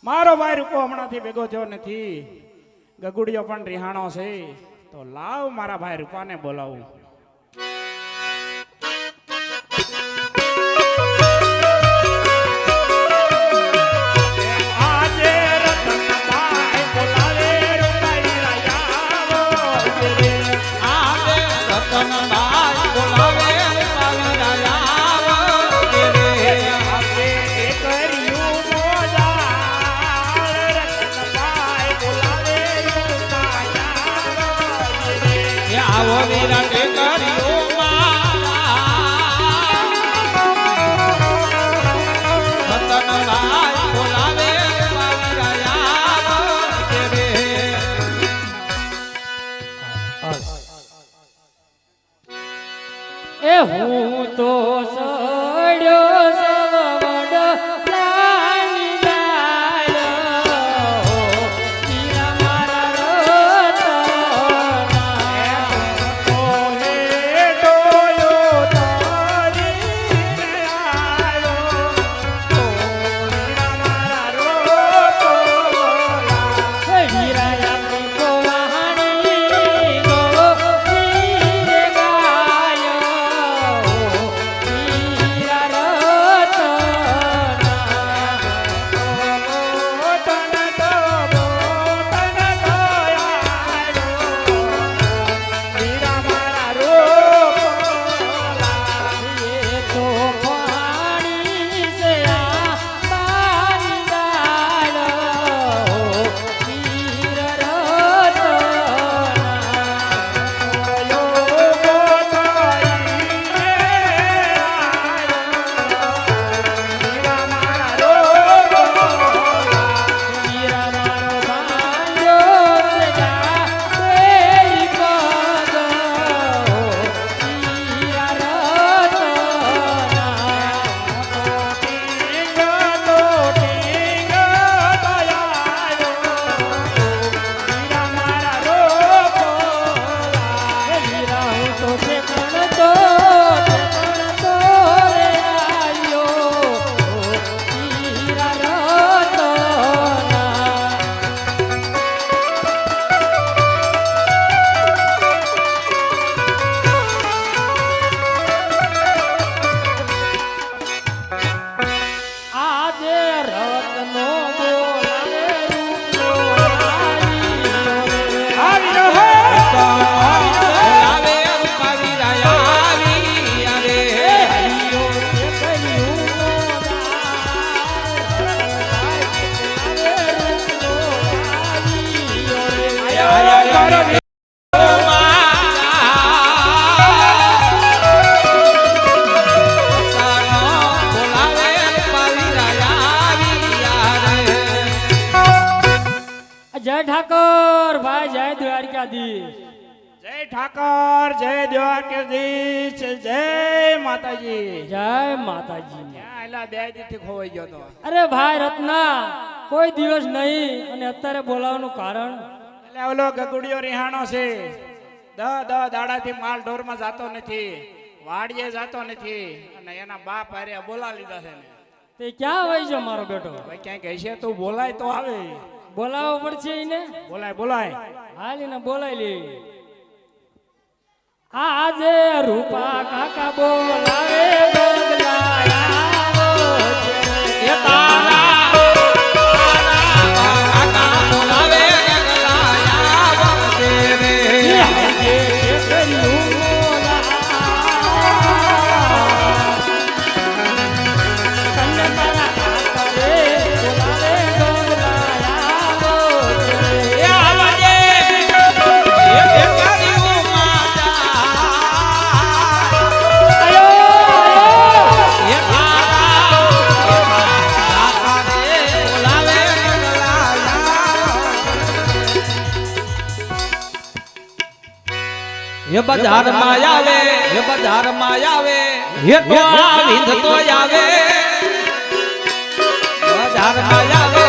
મારો ભાઈ રૂપો હમણાંથી ભેગો થયો નથી, ગગુડિયો પણ રિહાણો છે, તો લાવ મારા ભાઈ રૂપાને બોલાવું. હું તો સડ્યો સવડ લાની ડાળો તીરા મારા રતના કોને ડોયો તારી આયો કોને મારા રોતોલા હીરા આપણી કોવાણી ગો જય ઠાકોર ભાઈ, જય દ્વારકાધીશ. જય ઠાકોર, જય દ્વારકાધીશ, જય માતાજી. જય માતાજી. એલા બે દીથી ખોવાઈ ગયો તો. અરે ભાઈ રત્ના, કોઈ દિવસ નહીં અને અત્યારે બોલાવવાનું કારણ એટલે ઓલો ગગુડિયો રિહાણો છે, દાડાથી માલ ઢોરમાં જાતો નથી, વાડીએ જાતો નથી, અને એના બાપ હારે બોલા લીધા છે ને. તે ક્યાં વહી ગયો મારો બેટો? ભાઈ ક્યાંક હશે તો બોલાય તો આવે. બોલાવવો પડશે એને. બોલાય બોલાય, હાલ એને બોલાય લે. આજે રૂપા કાકા બોલાવે બગલાયા છે તારા કાકા બોલાવે બગલાયા છે રે આજે કર્યું મોલા તને તારા કાકા રે બોલાવે બગલાયા હે બજારમાં આવે હે બજારમાં આવે હે તો વિંધ તો આવે બજારમાં આવે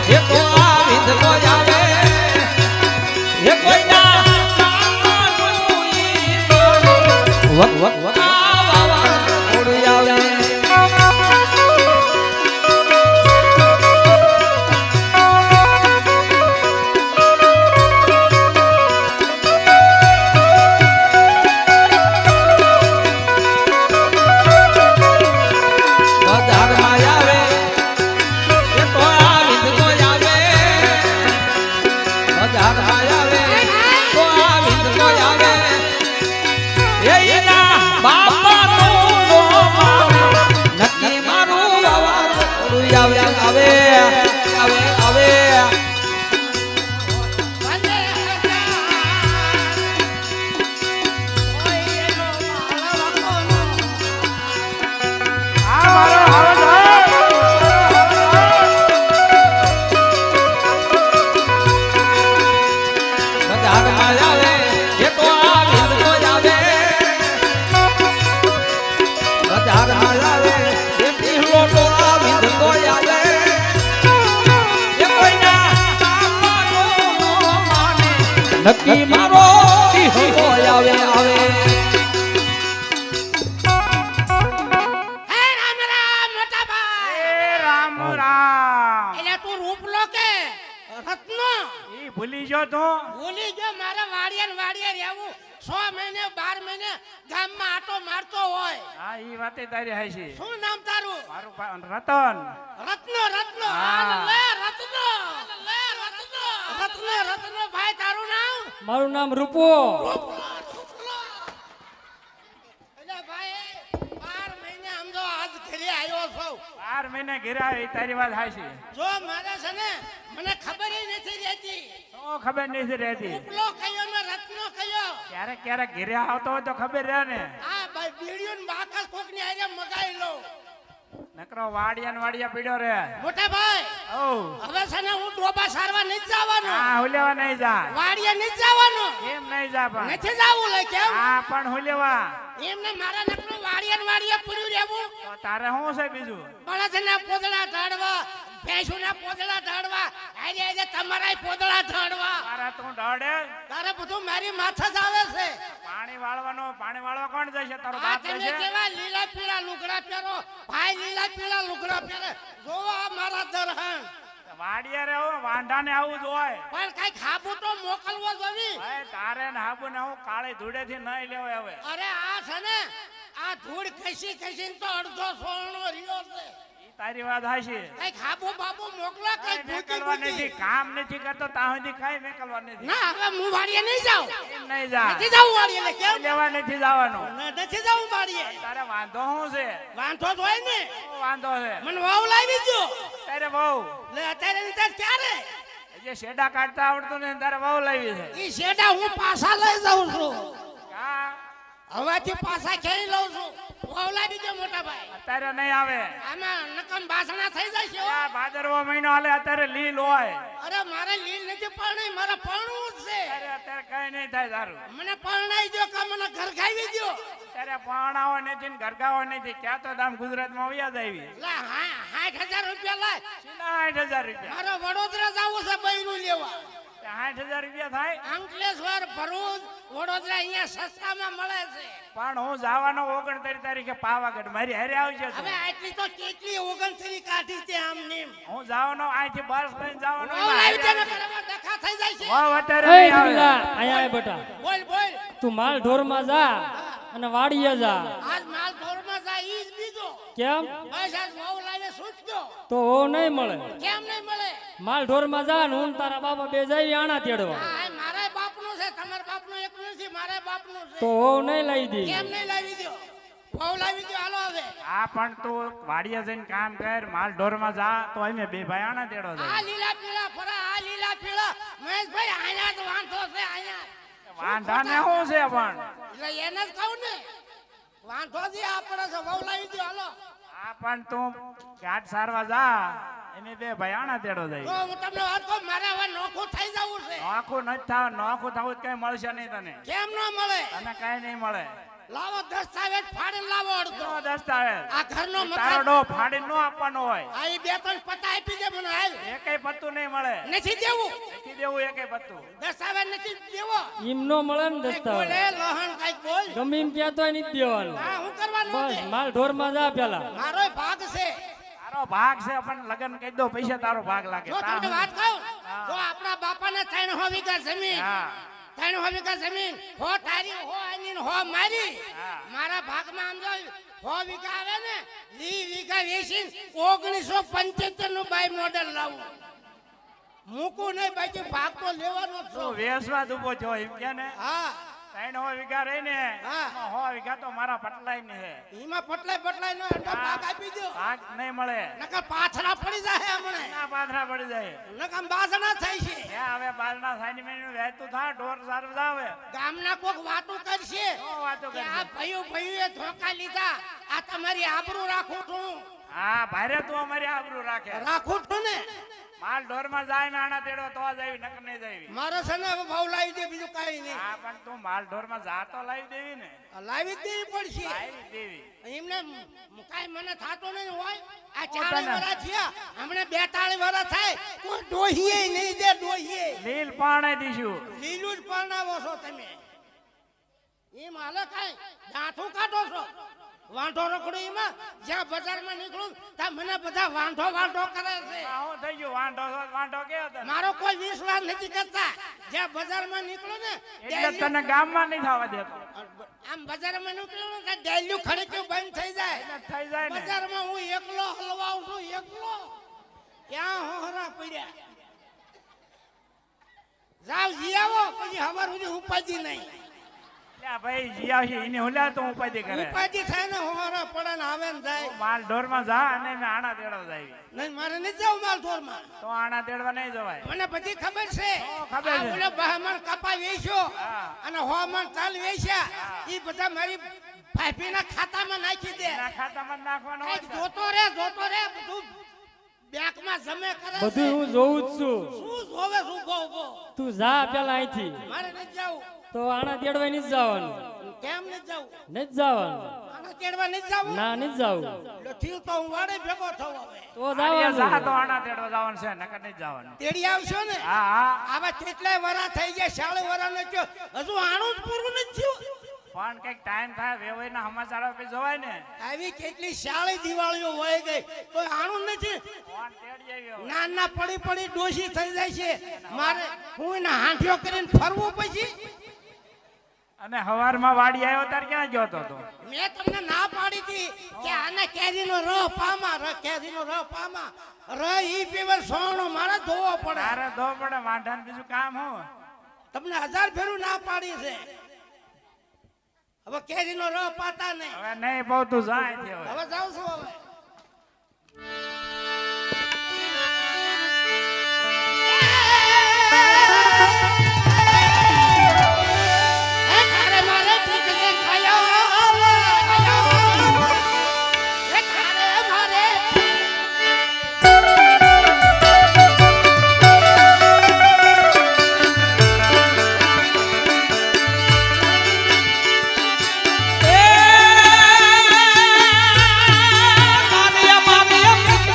હે તો વિંધ તો આવે હે કોઈના વક વક વક ઓડી આવે નક્કી મારો આવે આવે હે રામ રામ મોટા ભાઈ એ રામ રામ એટલે તું રૂપલો કે રત્નો ઈ ભૂલી ગયો તું ભૂલી ગયો મારે વાડિયા રહેવું 6 મહિને 12 મહિને ગામમાં આટો મારતો હોય હા ઈ વાતે તારી હાચી શું નામ તારું મારું રતન રત્નો રત્નો હા. હાલ લે રત્નો રત્નો રત્નો ભાઈ તારું નામ મારું નામ રૂપો એટલે ભાઈ 12 મહિને સમજો આજ ઘરે આવ્યો છો 12 મહિને ઘેરે આવી તારી વાત હાચી જો મારે છે ને મને ખબર નથી રહેતી તો ખબર નથી રહેતી રૂપલો કયો ને રત્નો કયો ક્યારેક ક્યારેક ઘેરે આવતો હોય તો ખબર રહે ને આ ભાઈ બીડીઓ ને બાકસ કોક ની આરે મગાઈ લો નકરો વાડિયા પીડ્યો રે મોટા ભાઈ ઓ હવે છે ને હું ડોબા સારવા નથી જવાનો હા હુલેવા નહીં જા વાડિયા નથી જવાનો એમ નહીં જા પણ નથી જાવું લે કેમ હા પણ હુલેવા એમને મારા નકરો વાડિયા પૂર્યું રહેવું તો તારે શું છે બીજું બળદના પોદળા ઢાળવા ભેંસુના પોદળા ઢાળવા આજે આજે તમારાય પોદળા ઢાળવા તારા તું ડડે તારે બધું મારી માથે જ આવે છે પાણી વાળવા કોણ જશે તારો આ બાપ તમે જશે કેવા લીલા પીળા લુગડા પહેરો ભાઈ લીલા પીળા લુગડા પહેરે જોવો આ મારા દરહન વાડિયા રે વાંઢાને આવું જ હોય પણ કઈ ખાબુ તો મોકલવો જોવી ભાઈ તારે ને હાબુ ને હું કાળી ધૂળે થી નહીં લેવાય હવે અરે આ છે ને આ ધૂળ ખસી તો અડધો સોળનો રહ્યો છે ઈ તારી વાત હાચી કઈ ખાબુ બાબુ મોકલો કઈ કાંઈ મેકલવા નથી કામ નથી કરતો ત્યાં સુધી કાંઈ મેકલવા નથી ના હવે હું વાડીએ નહીં જાઉં એમ નહીં જા નથી જાઉં વાડીએ એટલે કેમ લેવા નથી જવાનું નથી જાઉં વાડીએ તારે વાંધો શું છે વાંધો જ હોય ને શું વાંધો છે મને વાવ લાવી દો તારે બહુ લે અત્યારે ની તાર ક્યારે જે શેડા કાઢતા આવડતું ને તારે બહુ લાવી છે ઈ શેડા હું પાછા લઈ જાઉં છું હા હવેથી પાછા ખેઈ લઉં છું વાવ લાવી દો મોટા ભાઈ અત્યારે નહીં આવે આમાં નકમ બાસણા થઈ જાય છે હો. આ ભાદરવો મહિનો હાલે અત્યારે લીલ હોય અરે મારે લીલ નથી પરણી મારે પરણવું જ છે અત્યારે કઈ નહીં થાય તારું મને પરણાઈ દો કે મને ઘર ખાવી દો ત્યારે પાણાઓ નથી ને ઘરગાવો નથી ક્યાં તો દામ ગુજરાતમાં વ્યાજ આવી લે 60,000 રૂપિયા લાય સીધા 60,000 રૂપિયા મારે વડોદરા જવું છે બૈરું લેવા 60,000 રૂપિયા થાય અંકલેશ્વર ભરૂચ વડોદરા અહીંયા સસ્તામાં મળે છે પણ હું જવાનો 29 તારીખે પાવાગઢ મારી હારે આવશે તું. હવે આટલી તો કેટલી 29 કાઢી તે આમ નીમ હું જવાનો અહીંથી બસ લઈને જવાનો વાવ લાવી દે ને બરાબર ડખા થઈ જાય છે વાવ અત્યારે એ નહીં આવે. ઢીલા અહીંયા આય બેટા બોલ બોલ તું માલ ઢોરમાં જા અને વાડીએ જા આજ માલ ઢોરમાં જાય ઈ જ બીજો કેમ બસ આજ વાવ લાવે છૂટજો તો ઓ નહીં મળે કેમ નહીં મળે માલ ઢોરમાં જા ને હું ને તારા બાપા બે જઈ આણા તેડવા આ મારા બાપનું છે તમારા બાપનું એકલું નથી મારા બાપનું છે તો ઓ નહીં લઈ દી કેમ નહીં લાવી દો વાવ લાવી દો હાલો હવે હા પણ તું વાડિયા જઈને કામ કર માલ ઢોરમાં જા તો અમે બે ભાઈ આણા તેડો આ જાય લીલા પીળા ફરા આ લીલા પીળા મહેશભાઈ આયા જ વાંધો છે આયા વાંધા ને શું છે પણ એટલે એને જ કહું ને વાંધો જે આપણે છે વાવ લાવી દો હાલો હા પણ તું ક્યાંક સારવા જા એની બે ભાઈ આણા તેડો તો જાય હું તમને વાત કહું, મારે હવે નોખું થઈ જવું છે. નોખું નથી થાવ, નોખું થવું કઈ મળશે નહીં તને, કેમ ન મળે? તને કઈ નહીં મળે. લાવો દસ્તાવેજ ફાડીને લાવો અડધો. નો દસ્તાવેજ આ ઘરનો તારો મકાન ડો ફાડી નો આપવાનો હોય, આ ઈ બે ત્રણ પત્તા આપી દે મને હાલ. એકેય પત્તું નહીં મળે, નથી દેવું નથી દેવું એકેય પત્તું. દસ્તાવેજ નથી દેવો. એમ નો મળે ને કઈક બોલે દસ્તાવેજ લહણ કઈક બોલ. ગમે એમ ક્યાં તોય નથી દેવાનું હા હું કરવાનું બસ છે? માલ ઢોર માં જા પેલા મારો ભાગ છે. તારો ભાગ છે પણ લગન કહી દો પૈસા તારો ભાગ લાગે. જો તમને વાત કહું, જો આપણા બાપાને 3 વીઘા જમીન, હા 3 વીઘા જમીન, હો તારી હો આની ને હો મારી. હા. મારા ભાગમાં આમ જો 100 વીઘા આવે ને, 20 વીઘા વેચીને 1975 નું બાય મોડેલ લાવું. મૂકું નહીં, બાકી ભાગ તો લેવાનો જ તું છું. વેસવા જ ઊભો છો એમ કે ને. હા 3 વીઘા રહી ને હા. 100 વીઘા તો મારા પટલાય ને છે. એમાં પટલાય નો અડધો ભાગ આપી દો. ભાગ નહીં મળે, નકર પાછળ પડી જાય હમણે. ના પાથરા પડી જાય. નકર બાજણા થાય છે. ત્યાં હવે બારના સાઈડ મેં વહેતું થા ઢોર સારું જાવે. ગામના કોક વાતો કરશે શું વાતો કે કરશે? આ ભાઈઓ ધોકા લીધા, આ તમારી આબરૂ રાખું છું. હા ભારે તું અમારી આબરૂ રાખે. રાખું છું ને. માલ ઢોર માં જાય આણા તેડો તો જ આવી, નકર નહીં જાવી. મારે છે ને હવે ભાવ લાવી દે, બીજું કાંઈ નહીં. હા પણ તું માલ ઢોર માં જા તો લાવી દેવી ને, લાવી જ દેવી પડશે. લાવી દેવી. એમને કાંઈ મને થાતો નહીં હોય. આ 40 વર્ષ થયા, હમણાં 42 વર્ષ થાય, કોઈ ડોહીએ નહીં દે. ડોહીએ લીલ પાણે દીશું. લીલું જ પરણાવો છો તમે. એમ હાલે કાંઈ દાંથું કાઢો છો. વાંઢો રખડું એમાં, જ્યાં બજારમાં નીકળું ત્યાં મને બધા વાંઢો કરે છે. આ હું થઈ ગયું વાંઢો કેવો તને? મારો કોઈ વિશ્વાસ નથી કરતા. જ્યાં બજારમાં નીકળું ને એટલે તને ગામમાં નહીં થવા દેતો. આમ બજારમાં નીકળું ને ત્યાં ડેલ્યું ખડક્યું બંધ થઈ જાય. એટલે થઈ જાય ને. બજારમાં હું એકલો હલવાઉં છું, એકલો. ક્યાં હોહરા પડ્યા. જાવ જી આવો, પછી હવાર સુધી ઉપાધિ નહીં. લ્યા ભાઈ જીયા છે એને હુલ્યા તો ઉપાધિ કરે. ઉપાધિ થાય ને હોહરા પડે ને આવે ને જાય. માલ ઢોર માં જા અને મેં આણા તેડવા જાય. નહીં મારે નથી જવું માલઢોરમાં. તો આણા તેડવા નહીં જવાય. મને બધી ખબર છે. ખબર છે. આ ઓલે 10 મણ કપા વેચ્યો હા. અને 100 મણ તલ વેચ્યા. ઈ બધા મારી ભાભીના ખાતામાં નાખી દે. એના ખાતામાં જ નાખવાનો હોય કઈક ને. જોતો રે બધું બેંકમાં જમે કરે છે. બધું હું જોઉં જ છું શું જોવે શું ઉભો તું જા પેલા અહીંથી મારે નથી જવું. તો આણા તેડવા નથી જવાનું કેમ નથી જવું? નથી જવાનું આના તેડવા નથી જવું. ના નથી જવું એટલે થયું તો હું વાડે ભેગો થવો હવે. તો આડિયા જા તો જવાનું આણા તેડવા જવાનું છે, નકર નહીં જવાનું. તેડી આવશો ને. હા હા આવા કેટલાય વરા થઈ ગયા, 40 વરાનો થયો, હજુ આણું જ પૂરું નથી થયું. પણ કઈક ટાઈમ થાય વેવાઈના સમાચાર આપી જવાય ને. આવી કેટલી 40 દિવાળીઓ વહી ગઈ તો આણું નથી. ફોન તેડી આવ્યો. નાના પડી ડોશી થઈ જાય છે. મારે હું એને હાંઠિયો કરીને ફરવું પછી. અને હવારમાં વાડી આવ્યો ત્યારે ક્યાં ગયો તો તું? મેં તમને ના પાડી હતી કે આને કેરીનો રસ પામા, કેરીનો રસ પામા. ઈ પીવર સોનો મારે ધોવો પડે. તારે ધો પડે વાંઢાને બીજું કામ હું? તમને 1000 ફેરું ના પાડી છે. હવે કેરીનો રસ પાતા નહીં. હવે નહીં બહુ તું જાય છે હવે. હવે જાઉં છું હવે. એ તારે મારે ઠીકરે ખાયો, એ તારે મારે માનિયા માનિયા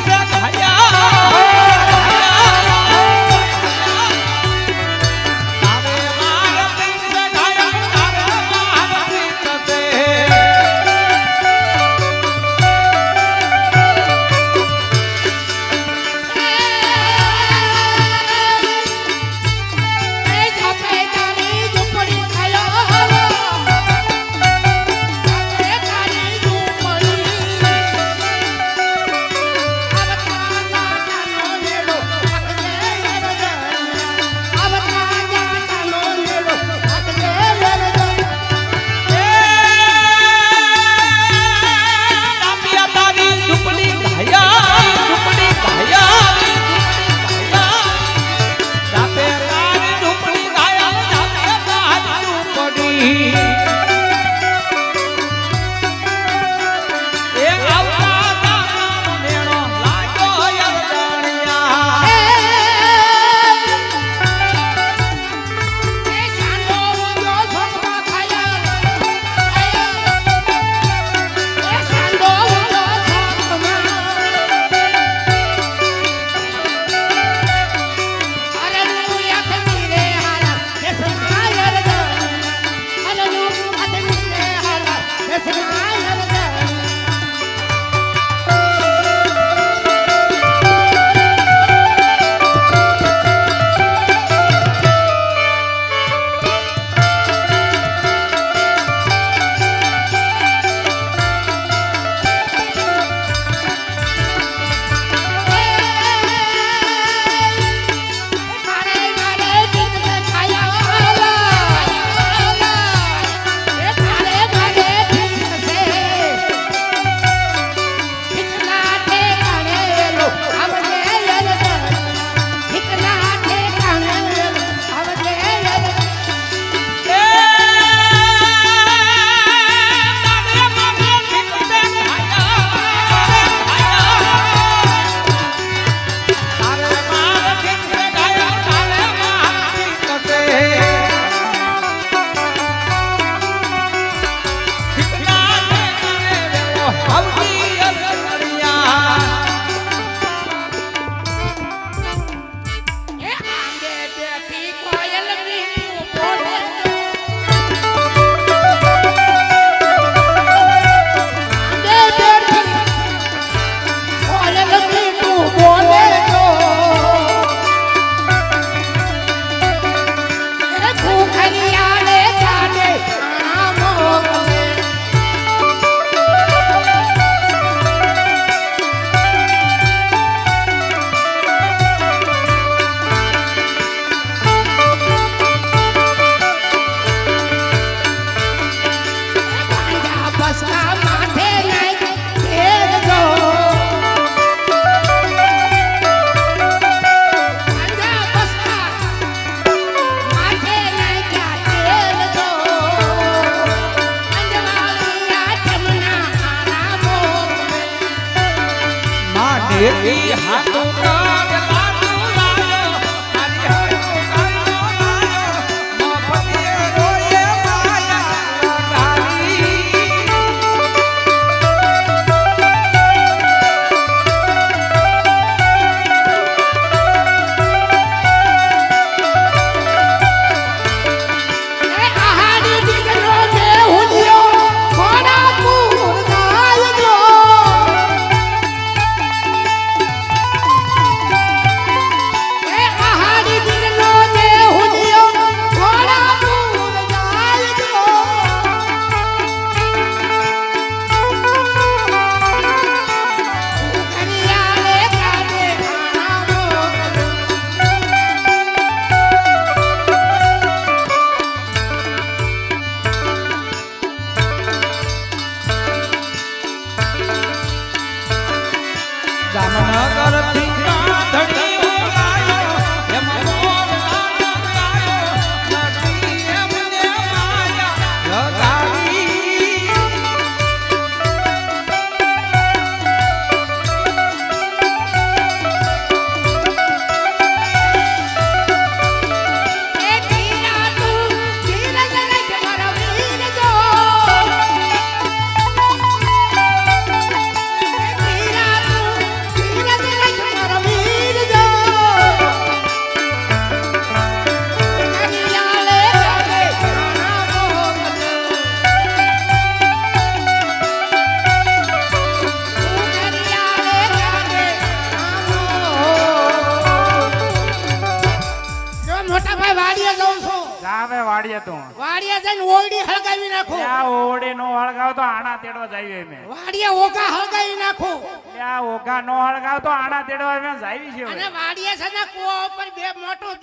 આવે વાડીએ તું વાડીએ જઈને ઓરડી હળગાવી નાખું ત્યાં ઓવડે નો હળગાવ તો આણા તેડવા જાવી અમે વાડીએ ઓગા હળગાવી નાખું ત્યાં ઓઘા નો હળગાવ તો આણા તેડવા અમે જાવી છે અને વાડીએ છે ને કુવા ઉપર બે મોટું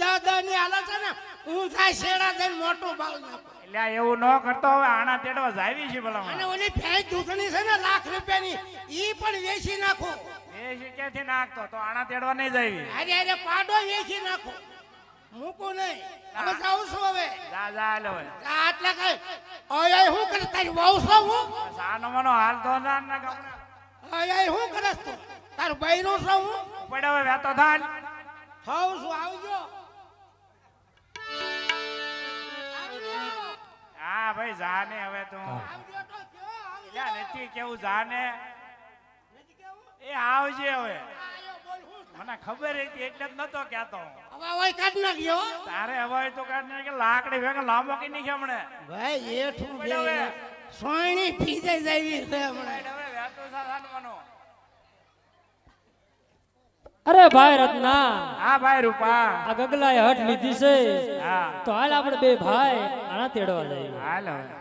ની હાલે છે ને ઊંધા શેડા જઈને મોટું બાળ નાખું એટલે એવું ન કરતો હવે આણા તેડવા જાવી છે ભલા અને ઓલી ભેંસ દૂધની છે ને લાખ રૂપિયાની ઈ પણ વેચી નાખું એ ક્યાંથી નાખતો તો આણા તેડવા નહીં જાવી અરે અરે પાડો વેચી નાખું મૂકું નહીં હવે જાઉં છું હવે જા જા લે હવે આટલે કઈ ઓય હું કરે તારી વહુ છો હું સાનો મનો હાલ તો ના ના ગામડા ઓય હું કરસ તું તારું બૈરું છો હું પડે હવે વેતો થાન થાઉં છું આવજો હા ભાઈ જાને હવે તું આવજો તો કયો આવજો લ્યા નથી કેવું જાને નથી કેવું એ આવજે હવે આયો બોલ હું મને ખબર હતી એટલે જ નતો કહેતો હવે ઓય કાઢ નાખ્યો તારે હવે તો કાઢને કે લાકડી ભેગા લાંબો કી નહીં હમણે ભાઈ એઠું પડે હવે. સોયણી પીજે જાવી છે હમણાં હવે વેતો સાનો મનો અરે ભાઈ રત્ના હા ભાઈ રૂપા આ ગગલાએ હટ લીધી છે હા તો હાલ આપણે બે ભાઈ આણા તેડવા જઈએ હાલ હવે